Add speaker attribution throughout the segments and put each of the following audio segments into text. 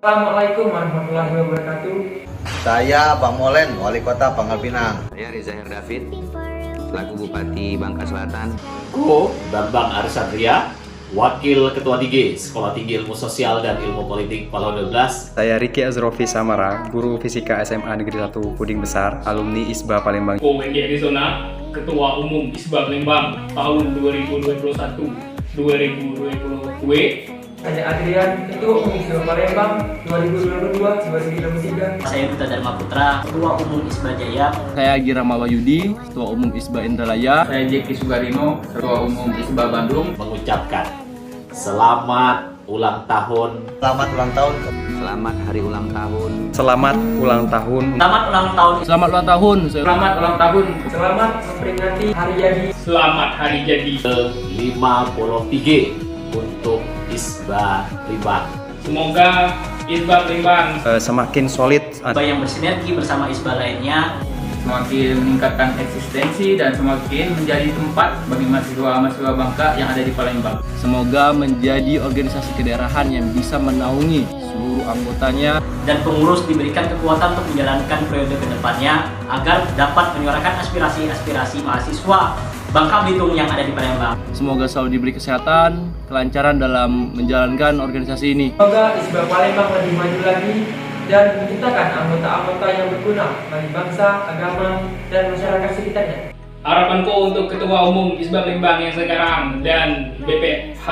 Speaker 1: Assalamualaikum warahmatullahi wabarakatuh.
Speaker 2: Saya Bang Molen, Wali Kota Pangkal Pinang.
Speaker 3: Saya Reza David, selaku Bupati Bangka Selatan.
Speaker 4: Ko Bambang Arsatria, Wakil Ketua 3 Sekolah Tinggi Ilmu Sosial dan Ilmu Politik Palau 12.
Speaker 5: Saya Riki Azrofi Samara, Guru Fisika SMA Negeri 1 Puding Besar, alumni ISBA Palembang.
Speaker 6: Ko Wendy Arizona, Ketua Umum ISBA Palembang tahun 2021-2022.
Speaker 1: Saya Adrian, Ketua Umum ISBA Palembang 2022-2023.
Speaker 7: Saya Duta Dharma Putra, Ketua Umum ISBA Jaya.
Speaker 8: Saya Girama Wahyudi, Ketua Umum ISBA Indralaya.
Speaker 9: Saya Jeki Sugarino, Ketua Umum ISBA Bandung.
Speaker 4: Mengucapkan selamat ulang tahun.
Speaker 2: Selamat ulang tahun.
Speaker 3: Selamat hari ulang tahun.
Speaker 5: Selamat ulang tahun.
Speaker 7: Selamat ulang tahun.
Speaker 8: Selamat ulang tahun.
Speaker 9: Selamat ulang tahun.
Speaker 1: Selamat memperingati hari jadi.
Speaker 6: Selamat hari jadi
Speaker 4: ke-53 untuk ISBA Palembang.
Speaker 6: Semoga ISBA Palembang
Speaker 5: Semakin solid.
Speaker 7: ISBA yang bersinergi bersama ISBA lainnya
Speaker 9: Semakin meningkatkan eksistensi dan semakin menjadi tempat bagi mahasiswa-mahasiswa Bangka yang ada di Palembang.
Speaker 8: Semoga menjadi organisasi kedaerahan yang bisa menaungi seluruh anggotanya.
Speaker 7: dan pengurus diberikan kekuatan untuk menjalankan periode ke depannya agar dapat menyuarakan aspirasi-aspirasi mahasiswa Bangka Belitung yang ada di Palembang.
Speaker 8: Semoga selalu diberi kesehatan, kelancaran dalam menjalankan organisasi ini.
Speaker 1: Semoga ISBA Palembang lebih maju lagi dan menciptakan anggota-anggota yang berguna bagi bangsa, agama, dan masyarakat sekitarnya.
Speaker 6: Harapanku untuk Ketua Umum ISBA Palembang yang sekarang dan BPH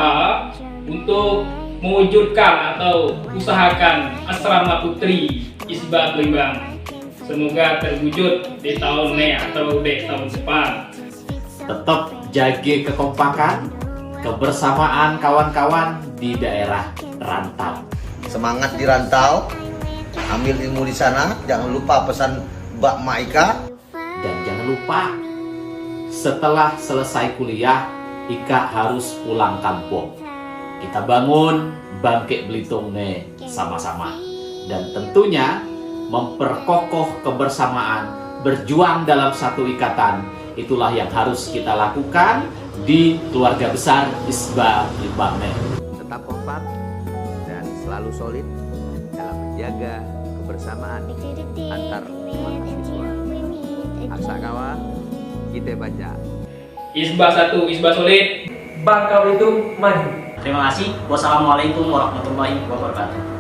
Speaker 6: untuk mewujudkan atau usahakan asrama putri ISBA Palembang. Semoga terwujud di tahun ini atau di tahun depan.
Speaker 4: Tetap jaga kekompakan, kebersamaan kawan-kawan di daerah rantau.
Speaker 2: Semangat di rantau. Ambil ilmu di sana. Jangan lupa pesan Mbak Maika.
Speaker 4: Dan jangan lupa, setelah selesai kuliah, Ika harus pulang kampung. Kita bangun Bangke Belitung nih sama-sama. Dan tentunya memperkokoh kebersamaan, berjuang dalam satu ikatan. Itulah yang harus kita lakukan di keluarga besar ISBA Palembang nih.
Speaker 3: Tetap kompak dan selalu solid dalam menjaga kebersamaan antar mahasiswa. Aksa kawa, kita baca.
Speaker 6: ISBA 1, ISBA solid.
Speaker 1: Bangka Belitung maju.
Speaker 7: Terima kasih. Wassalamualaikum warahmatullahi wabarakatuh.